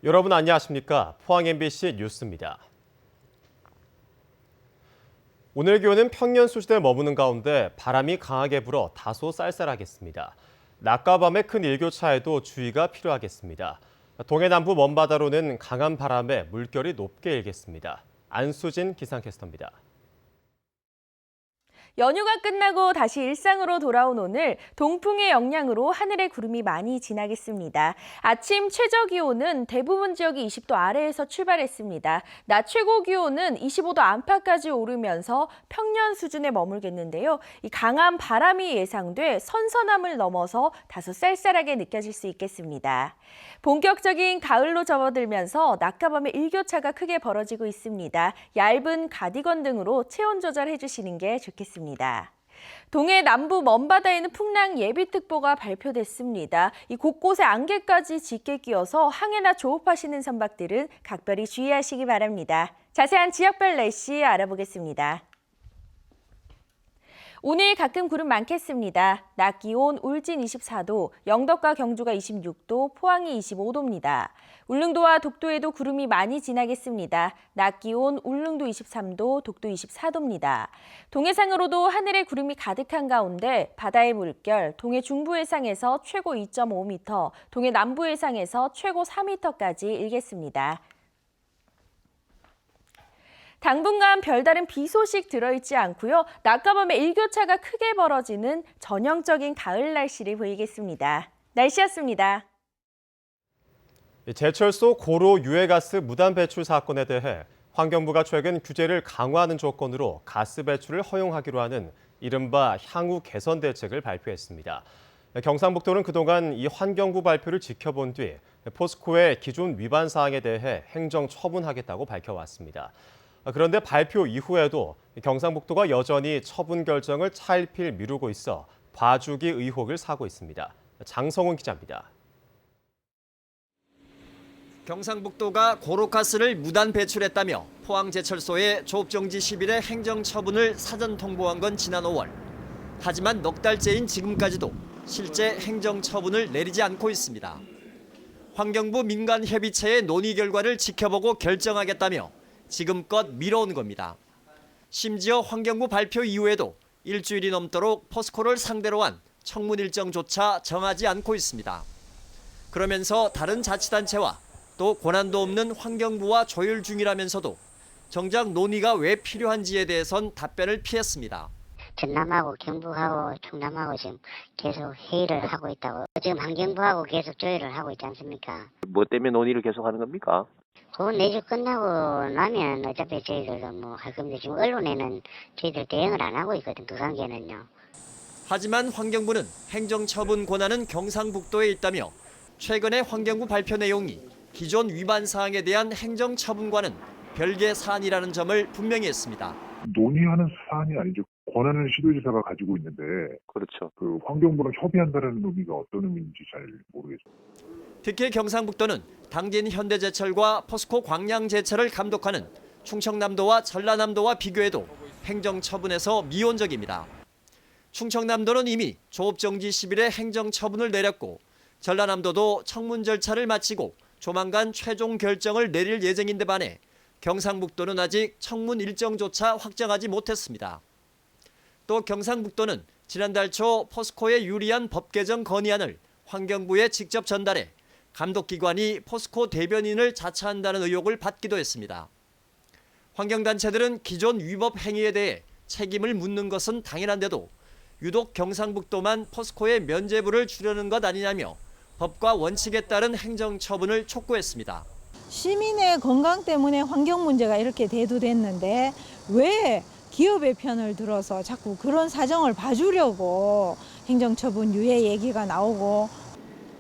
여러분 안녕하십니까? 포항 MBC 뉴스입니다. 오늘 기온은 평년 수준에 머무는 가운데 바람이 강하게 불어 다소 쌀쌀하겠습니다. 낮과 밤의 큰 일교차에도 주의가 필요하겠습니다. 동해 남부 먼바다로는 강한 바람에 물결이 높게 일겠습니다. 안수진 기상캐스터입니다. 연휴가 끝나고 다시 일상으로 돌아온 오늘, 동풍의 영향으로 하늘에 구름이 많이 지나겠습니다. 아침 최저 기온은 대부분 지역이 20도 아래에서 출발했습니다. 낮 최고 기온은 25도 안팎까지 오르면서 평년 수준에 머물겠는데요. 이 강한 바람이 예상돼 선선함을 넘어서 다소 쌀쌀하게 느껴질 수 있겠습니다. 본격적인 가을로 접어들면서 낮과 밤의 일교차가 크게 벌어지고 있습니다. 얇은 가디건 등으로 체온 조절해 주시는 게 좋겠습니다. 동해 남부 먼바다에는 풍랑 예비특보가 발표됐습니다. 이 곳곳에 안개까지 짙게 끼어서 항해나 조업하시는 선박들은 각별히 주의하시기 바랍니다. 자세한 지역별 날씨 알아보겠습니다. 오늘 가끔 구름 많겠습니다. 낮 기온 울진 24도, 영덕과 경주가 26도, 포항이 25도입니다. 울릉도와 독도에도 구름이 많이 지나겠습니다. 낮 기온 울릉도 23도, 독도 24도입니다. 동해상으로도 하늘에 구름이 가득한 가운데 바다의 물결, 동해 중부 해상에서 최고 2.5m, 동해 남부 해상에서 최고 4m까지 일겠습니다. 당분간 별다른 비 소식 들어있지 않고요. 낮과 밤의 일교차가 크게 벌어지는 전형적인 가을 날씨를 보이겠습니다. 날씨였습니다. 제철소 고로 유해가스 무단 배출 사건에 대해 환경부가 최근 규제를 강화하는 조건으로 가스 배출을 허용하기로 하는 이른바 향후 개선 대책을 발표했습니다. 경상북도는 그동안 이 환경부 발표를 지켜본 뒤 포스코의 기존 위반 사항에 대해 행정 처분하겠다고 밝혀왔습니다. 그런데 발표 이후에도 경상북도가 여전히 처분 결정을 차일피일 미루고 있어 봐주기 의혹을 사고 있습니다. 장성훈 기자입니다. 경상북도가 고로가스를 무단 배출했다며 포항제철소에 조업정지 10일의 행정처분을 사전 통보한 건 지난 5월. 하지만 넉 달째인 지금까지도 실제 행정처분을 내리지 않고 있습니다. 환경부 민간협의체의 논의 결과를 지켜보고 결정하겠다며 지금껏 미뤄온 겁니다. 심지어 환경부 발표 이후에도 일주일이 넘도록 포스코를 상대로 한 청문 일정조차 정하지 않고 있습니다. 그러면서 다른 자치단체와 또 권한도 없는 환경부와 조율 중이라면서도 정작 논의가 왜 필요한지에 대해선 답변을 피했습니다. 전남하고 경북하고 충남하고 지금 계속 회의를 하고 있다고. 지금 환경부하고 계속 조율을 하고 있지 않습니까? 뭐 때문에 논의를 계속하는 겁니까? 그건 내주 끝나고 나면 어차피 저희들도 뭐 할 겁니다. 지금 언론에는 저희들 대응을 안 하고 있거든, 두산계는요. 하지만 환경부는 행정처분 권한은 경상북도에 있다며 최근에 환경부 발표 내용이 기존 위반 사항에 대한 행정처분과는 별개 사안이라는 점을 분명히 했습니다. 논의하는 사안이 아니죠. 권한을 시도지사가 가지고 있는데, 그렇죠. 그 환경부랑 협의한다는 의미가 어떤 의미인지 잘 모르겠어요. 특히 경상북도는 당진 현대제철과 포스코 광양제철을 감독하는 충청남도와 전라남도와 비교해도 행정처분에서 미온적입니다. 충청남도는 이미 조업정지 10일의 행정처분을 내렸고 전라남도도 청문 절차를 마치고 조만간 최종 결정을 내릴 예정인데 반해 경상북도는 아직 청문 일정조차 확정하지 못했습니다. 또 경상북도는 지난달 초 포스코에 유리한 법 개정 건의안을 환경부에 직접 전달해 감독기관이 포스코 대변인을 자처한다는 의혹을 받기도 했습니다. 환경단체들은 기존 위법 행위에 대해 책임을 묻는 것은 당연한데도 유독 경상북도만 포스코에 면죄부를 주려는 것 아니냐며 법과 원칙에 따른 행정처분을 촉구했습니다. 시민의 건강 때문에 환경 문제가 이렇게 대두됐는데 왜 기업의 편을 들어서 자꾸 그런 사정을 봐주려고 행정처분 유예 얘기가 나오고.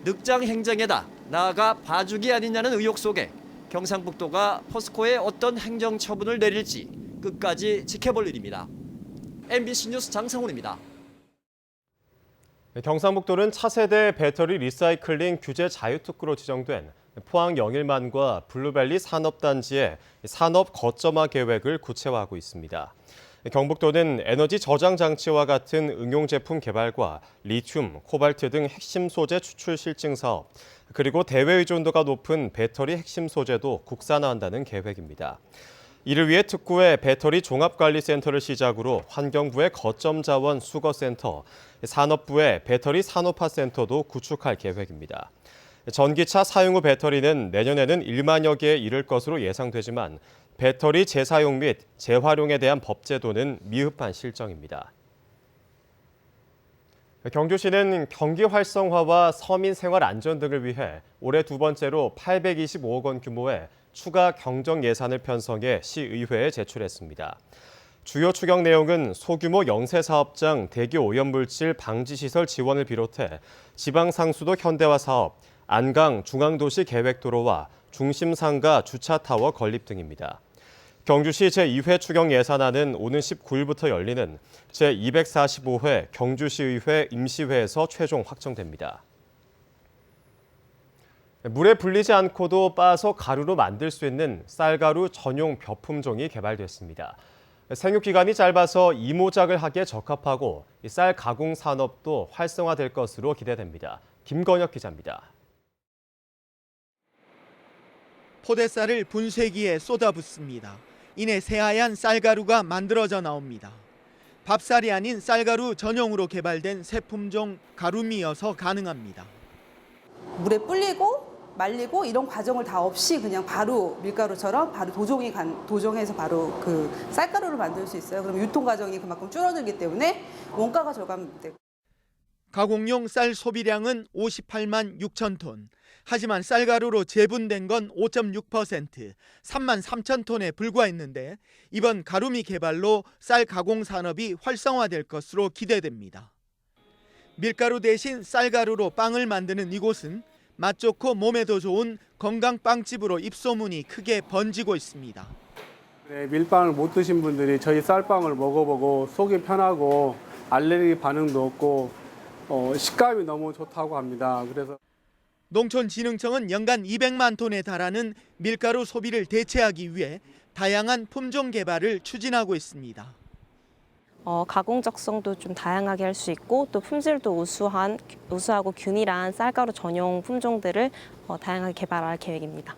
늑장 행정에다 나아가 봐주기 아니냐는 의혹 속에 경상북도가 포스코에 어떤 행정처분을 내릴지 끝까지 지켜볼 일입니다. MBC 뉴스 장성훈입니다. 경상북도는 차세대 배터리 리사이클링 규제 자유특구로 지정된 포항 영일만과 블루밸리 산업단지의 산업 거점화 계획을 구체화하고 있습니다. 경북도는 에너지 저장 장치와 같은 응용 제품 개발과 리튬, 코발트 등 핵심 소재 추출 실증 사업, 그리고 대외 의존도가 높은 배터리 핵심 소재도 국산화한다는 계획입니다. 이를 위해 특구의 배터리 종합관리센터를 시작으로 환경부의 거점 자원 수거센터, 산업부의 배터리 산업화센터도 구축할 계획입니다. 전기차 사용 후 배터리는 내년에는 1만여 개에 이를 것으로 예상되지만 배터리 재사용 및 재활용에 대한 법 제도는 미흡한 실정입니다. 경주시는 경기 활성화와 서민 생활 안전 등을 위해 올해 두 번째로 825억 원 규모의 추가 경정 예산을 편성해 시의회에 제출했습니다. 주요 추경 내용은 소규모 영세 사업장 대기 오염물질 방지 시설 지원을 비롯해 지방상수도 현대화 사업, 안강 중앙도시 계획도로와 중심상가 주차타워 건립 등입니다. 경주시 제2회 추경 예산안은 오는 19일부터 열리는 제245회 경주시의회 임시회에서 최종 확정됩니다. 물에 불리지 않고도 빻아서 가루로 만들 수 있는 쌀가루 전용 벼품종이 개발됐습니다. 생육 기간이 짧아서 이모작을 하기에 적합하고 쌀 가공 산업도 활성화될 것으로 기대됩니다. 김건혁 기자입니다. 포대쌀을 분쇄기에 쏟아붓습니다. 이내 새하얀 쌀가루가 만들어져 나옵니다. 밥쌀이 아닌 쌀가루 전용으로 개발된 새 품종 가루미여서 가능합니다. 물에 불리고 말리고 이런 과정을 다 없이 그냥 바로 밀가루처럼 바로 도종해서 바로 그 쌀가루를 만들 수 있어요. 그럼 유통 과정이 그만큼 줄어들기 때문에 원가가 절감되고. 가공용 쌀 소비량은 58만 6천 톤. 하지만 쌀가루로 재분된 건 5.6%, 3만 3천 톤에 불과했는데 이번 가루미 개발로 쌀 가공 산업이 활성화될 것으로 기대됩니다. 밀가루 대신 쌀가루로 빵을 만드는 이곳은 맛 좋고 몸에도 좋은 건강빵집으로 입소문이 크게 번지고 있습니다. 밀빵을 못 드신 분들이 저희 쌀빵을 먹어보고 속이 편하고 알레르기 반응도 없고 식감이 너무 좋다고 합니다. 그래서 농촌진흥청은 연간 200만 톤에 달하는 밀가루 소비를 대체하기 위해 다양한 품종 개발을 추진하고 있습니다. 가공 적성도 좀 다양하게 할 수 있고 또 품질도 우수하고 균일한 쌀가루 전용 품종들을 다양하게 개발할 계획입니다.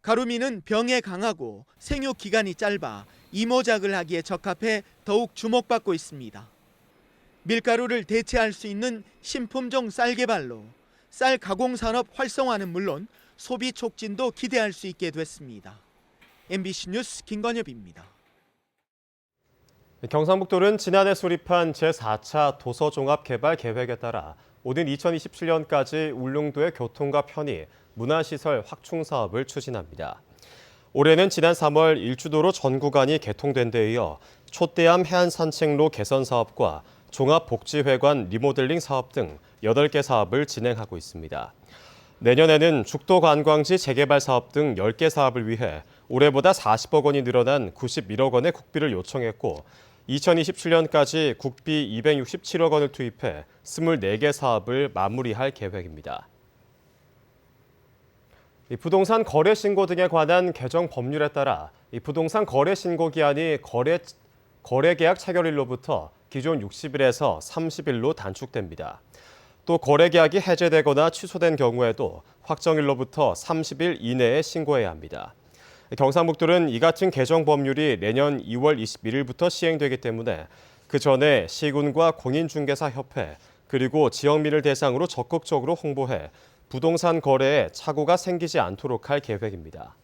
가루미는 병에 강하고 생육 기간이 짧아 이모작을 하기에 적합해 더욱 주목받고 있습니다. 밀가루를 대체할 수 있는 신품종 쌀 개발로 쌀 가공 산업 활성화는 물론 소비 촉진도 기대할 수 있게 됐습니다. MBC 뉴스 김건엽입니다. 경상북도는 지난해 수립한 제4차 도서종합개발 계획에 따라 오는 2027년까지 울릉도의 교통과 편의, 문화시설 확충 사업을 추진합니다. 올해는 지난 3월 일주도로 전 구간이 개통된 데 이어 촛대암 해안산책로 개선 사업과 종합복지회관 리모델링 사업 등 8개 사업을 진행하고 있습니다. 내년에는 죽도관광지 재개발 사업 등 10개 사업을 위해 올해보다 40억 원이 늘어난 91억 원의 국비를 요청했고 2027년까지 국비 267억 원을 투입해 24개 사업을 마무리할 계획입니다. 부동산 거래 신고 등에 관한 개정 법률에 따라 부동산 거래 신고 기한이 거래 계약 체결일로부터 기존 60일에서 30일로 단축됩니다. 또 거래 계약이 해제되거나 취소된 경우에도 확정일로부터 30일 이내에 신고해야 합니다. 경상북도는 이 같은 개정 법률이 내년 2월 21일부터 시행되기 때문에 그 전에 시군과 공인중개사협회 그리고 지역민을 대상으로 적극적으로 홍보해 부동산 거래에 착오가 생기지 않도록 할 계획입니다.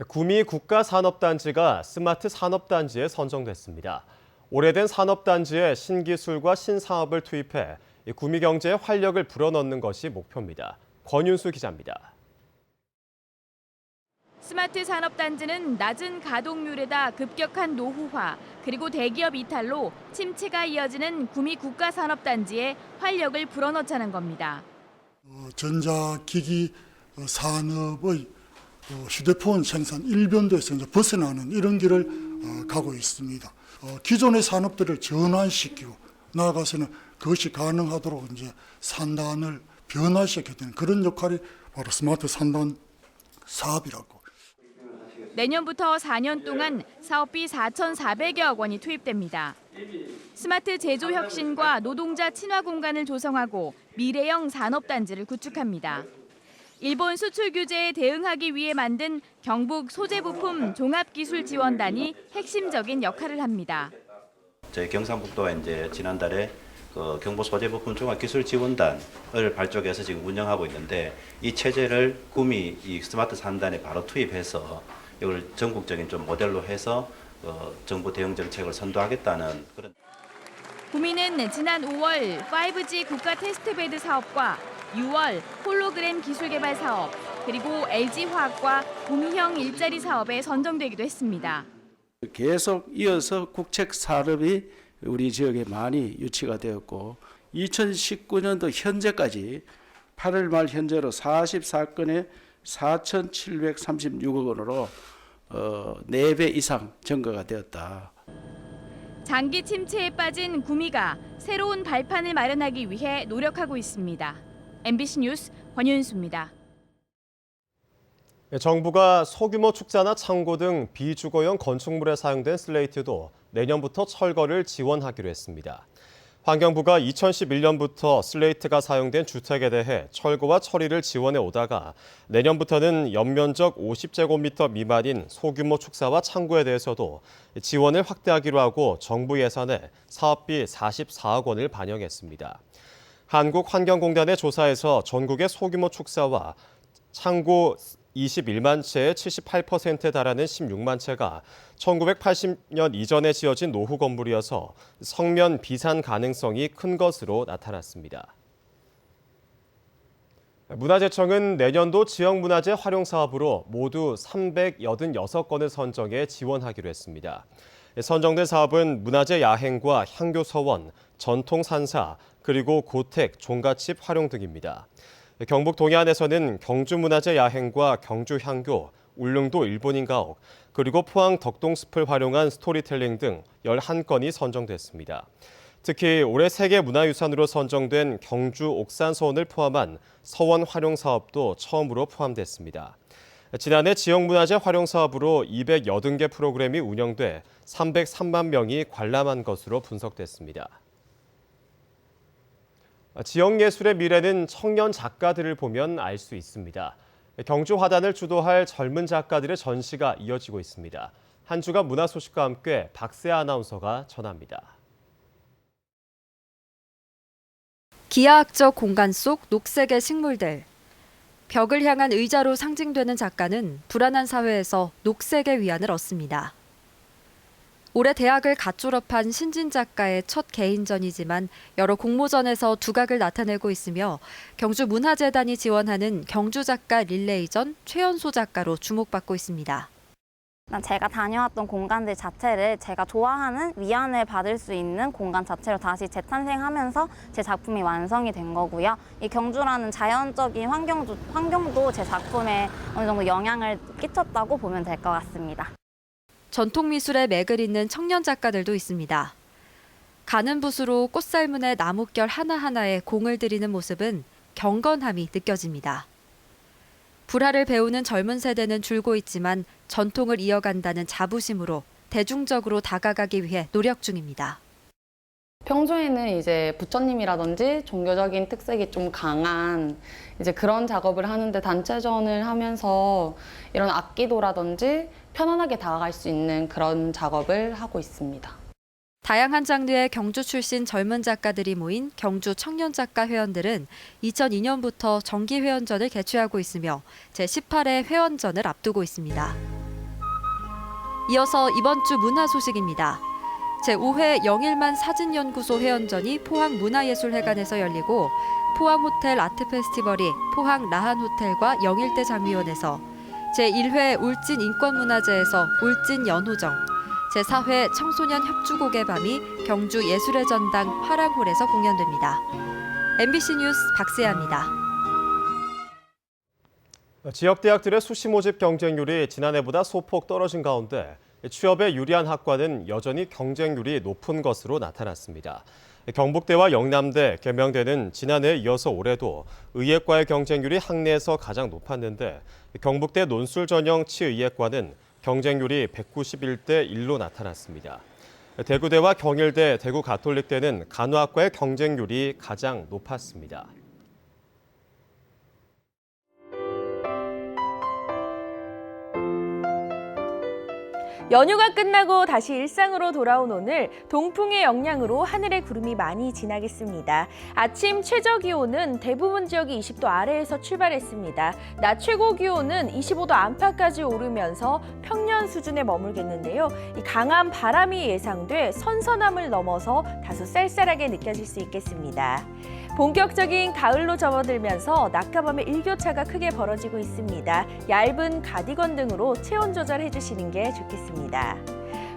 구미 국가산업단지가 스마트 산업단지에 선정됐습니다. 오래된 산업단지에 신기술과 신사업을 투입해 구미 경제에 활력을 불어넣는 것이 목표입니다. 권윤수 기자입니다. 스마트 산업단지는 낮은 가동률에다 급격한 노후화, 그리고 대기업 이탈로 침체가 이어지는 구미 국가산업단지에 활력을 불어넣자는 겁니다. 전자기기 산업의 휴대폰 생산 일변도에서 이제 벗어나는 이런 길을 가고 있습니다. 기존의 산업들을 전환시키고 나아가서는 그것이 가능하도록 이제 산단을 변화시켜야 되는 그런 역할이 바로 스마트 산단 사업이라고. 내년부터 4년 동안 사업비 4,400여억 원이 투입됩니다. 스마트 제조 혁신과 노동자 친화 공간을 조성하고 미래형 산업단지를 구축합니다. 일본 수출 규제에 대응하기 위해 만든 경북 소재부품 종합기술지원단이 핵심적인 역할을 합니다. 저희 경상북도가 이제 지난달에 경북 소재부품 종합기술지원단을 발족해서 지금 운영하고 있는데 이 체제를 구미 이 스마트 3단에 바로 투입해서 이걸 전국적인 좀 모델로 해서 정부 대응 정책을 선도하겠다는 그런. 구미는 지난 5월 5G 국가 테스트베드 사업과 6월 홀로그램 기술 개발 사업, 그리고 LG화학과 구미형 일자리 사업에 선정되기도 했습니다. 계속 이어서 국책 산업이 우리 지역에 많이 유치가 되었고 2019년도 현재까지 8월 말 현재로 44건에 4,736억 원으로 4배 이상 증가가 되었다. 장기 침체에 빠진 구미가 새로운 발판을 마련하기 위해 노력하고 있습니다. MBC 뉴스 권윤수입니다. 정부가 소규모 축사나 창고 등 비주거용 건축물에 사용된 슬레이트도 내년부터 철거를 지원하기로 했습니다. 환경부가 2011년부터 슬레이트가 사용된 주택에 대해 철거와 처리를 지원해 오다가 내년부터는 연면적 50제곱미터 미만인 소규모 축사와 창고에 대해서도 지원을 확대하기로 하고 정부 예산에 사업비 44억 원을 반영했습니다. 한국환경공단의 조사에서 전국의 소규모 축사와 창고 21만 채의 78%에 달하는 16만 채가 1980년 이전에 지어진 노후 건물이어서 성면 비산 가능성이 큰 것으로 나타났습니다. 문화재청은 내년도 지역문화재 활용 사업으로 모두 386건을 선정해 지원하기로 했습니다. 선정된 사업은 문화재 야행과 향교 서원, 전통 산사, 그리고 고택, 종갓집 활용 등입니다. 경북 동해안에서는 경주문화재 야행과 경주향교, 울릉도 일본인 가옥, 그리고 포항 덕동숲을 활용한 스토리텔링 등 11건이 선정됐습니다. 특히 올해 세계문화유산으로 선정된 경주 옥산서원을 포함한 서원 활용 사업도 처음으로 포함됐습니다. 지난해 지역문화재 활용 사업으로 280개 프로그램이 운영돼 303만 명이 관람한 것으로 분석됐습니다. 지역 예술의 미래는 청년 작가들을 보면 알 수 있습니다. 경주 화단을 주도할 젊은 작가들의 전시가 이어지고 있습니다. 한 주간 문화 소식과 함께 박세아 아나운서가 전합니다. 기하학적 공간 속 녹색의 식물들. 벽을 향한 의자로 상징되는 작가는 불안한 사회에서 녹색의 위안을 얻습니다. 올해 대학을 갓 졸업한 신진 작가의 첫 개인전이지만 여러 공모전에서 두각을 나타내고 있으며 경주문화재단이 지원하는 경주작가 릴레이전 최연소 작가로 주목받고 있습니다. 제가 다녀왔던 공간들 자체를 제가 좋아하는 위안을 받을 수 있는 공간 자체로 다시 재탄생하면서 제 작품이 완성이 된 거고요. 이 경주라는 자연적인 환경도 제 작품에 어느 정도 영향을 끼쳤다고 보면 될 것 같습니다. 전통미술에 맥을 잇는 청년 작가들도 있습니다. 가는 붓으로 꽃살문의 나뭇결 하나하나에 공을 들이는 모습은 경건함이 느껴집니다. 불화를 배우는 젊은 세대는 줄고 있지만 전통을 이어간다는 자부심으로 대중적으로 다가가기 위해 노력 중입니다. 평소에는 이제 부처님이라든지 종교적인 특색이 좀 강한 이제 그런 작업을 하는데 단체전을 하면서 이런 악기도라든지 편안하게 다가갈 수 있는 그런 작업을 하고 있습니다. 다양한 장르의 경주 출신 젊은 작가들이 모인 경주 청년작가 회원들은 2002년부터 정기 회원전을 개최하고 있으며 제18회 회원전을 앞두고 있습니다. 이어서 이번 주 문화 소식입니다. 제5회 영일만 사진연구소 회원전이 포항문화예술회관에서 열리고 포항호텔 아트페스티벌이 포항 라한호텔과 영일대 장위원에서 제1회 울진 인권문화제에서 울진 연호정, 제4회 청소년 협주곡의 밤이 경주 예술의 전당 화랑홀에서 공연됩니다. MBC 뉴스 박세아입니다. 지역 대학들의 수시 모집 경쟁률이 지난해보다 소폭 떨어진 가운데 취업에 유리한 학과는 여전히 경쟁률이 높은 것으로 나타났습니다. 경북대와 영남대, 계명대는 지난해에 이어서 올해도 의예과의 경쟁률이 학내에서 가장 높았는데 경북대 논술 전형 치의예과는 경쟁률이 191대 1로 나타났습니다. 대구대와 경일대, 대구가톨릭대는 간호학과의 경쟁률이 가장 높았습니다. 연휴가 끝나고 다시 일상으로 돌아온 오늘 동풍의 영향으로 하늘에 구름이 많이 지나겠습니다. 아침 최저 기온은 대부분 지역이 20도 아래에서 출발했습니다. 낮 최고 기온은 25도 안팎까지 오르면서 평년 수준에 머물겠는데요. 이 강한 바람이 예상돼 선선함을 넘어서 다소 쌀쌀하게 느껴질 수 있겠습니다. 본격적인 가을로 접어들면서 낮과 밤의 일교차가 크게 벌어지고 있습니다. 얇은 가디건 등으로 체온 조절해 주시는 게 좋겠습니다.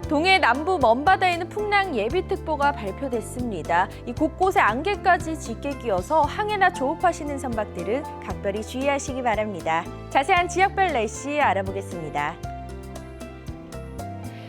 동해 남부 먼바다에는 풍랑 예비특보가 발표됐습니다. 이 곳곳에 안개까지 짙게 끼어서 항해나 조업하시는 선박들은 각별히 주의하시기 바랍니다. 자세한 지역별 날씨 알아보겠습니다.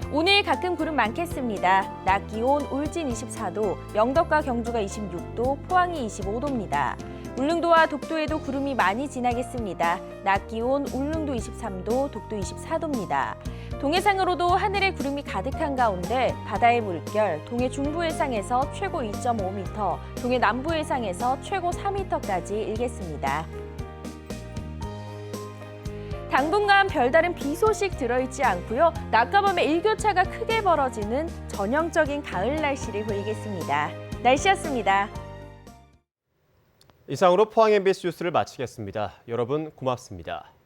오늘 가끔 구름 많겠습니다. 낮 기온 울진 24도, 영덕과 경주가 26도, 포항이 25도입니다. 울릉도와 독도에도 구름이 많이 지나겠습니다. 낮 기온 울릉도 23도, 독도 24도입니다. 동해상으로도 하늘에 구름이 가득한 가운데 바다의 물결, 동해 중부 해상에서 최고 2.5m, 동해 남부 해상에서 최고 4m까지 일겠습니다. 당분간 별다른 비 소식 들어있지 않고요. 낮과 밤의 일교차가 크게 벌어지는 전형적인 가을 날씨를 보이겠습니다. 날씨였습니다. 이상으로 포항 MBC 뉴스를 마치겠습니다. 여러분 고맙습니다.